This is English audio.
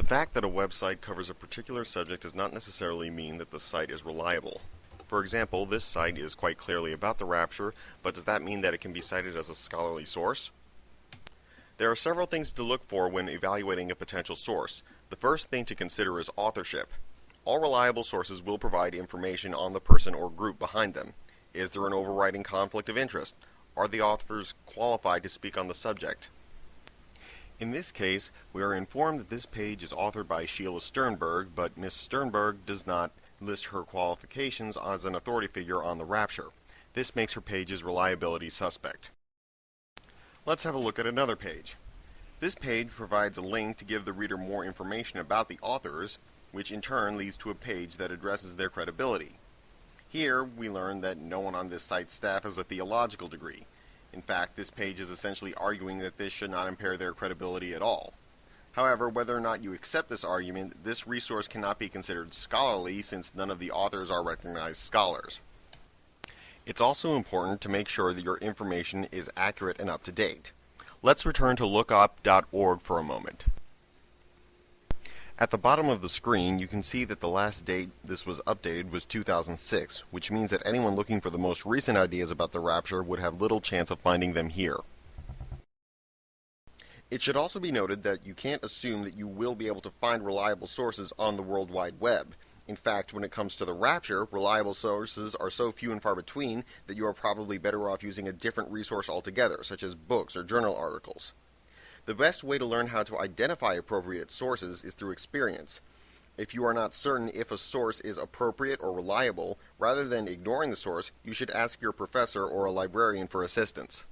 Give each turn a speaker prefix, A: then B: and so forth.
A: The fact that a website covers a particular subject does not necessarily mean that the site is reliable. For example, this site is quite clearly about the rapture, but does that mean that it can be cited as a scholarly source? There are several things to look for when evaluating a potential source. The first thing to consider is authorship. All reliable sources will provide information on the person or group behind them. Is there an overriding conflict of interest? Are the authors qualified to speak on the subject? In this case, we are informed that this page is authored by Sheila Sternberg, but Ms. Sternberg does not list her qualifications as an authority figure on the rapture. This makes her page's reliability suspect. Let's have a look at another page. This page provides a link to give the reader more information about the authors, which in turn leads to a page that addresses their credibility. Here, we learn that no one on this site's staff has a theological degree. In fact, this page is essentially arguing that this should not impair their credibility at all. However, whether or not you accept this argument, this resource cannot be considered scholarly since none of the authors are recognized scholars. It's also important to make sure that your information is accurate and up to date. Let's return to lookup.org for a moment. At the bottom of the screen, you can see that the last date this was updated was 2006, which means that anyone looking for the most recent ideas about the rapture would have little chance of finding them here. It should also be noted that you can't assume that you will be able to find reliable sources on the World Wide Web. In fact, when it comes to the rapture, reliable sources are so few and far between that you are probably better off using a different resource altogether, such as books or journal articles. The best way to learn how to identify appropriate sources is through experience. If you are not certain if a source is appropriate or reliable, rather than ignoring the source, you should ask your professor or a librarian for assistance.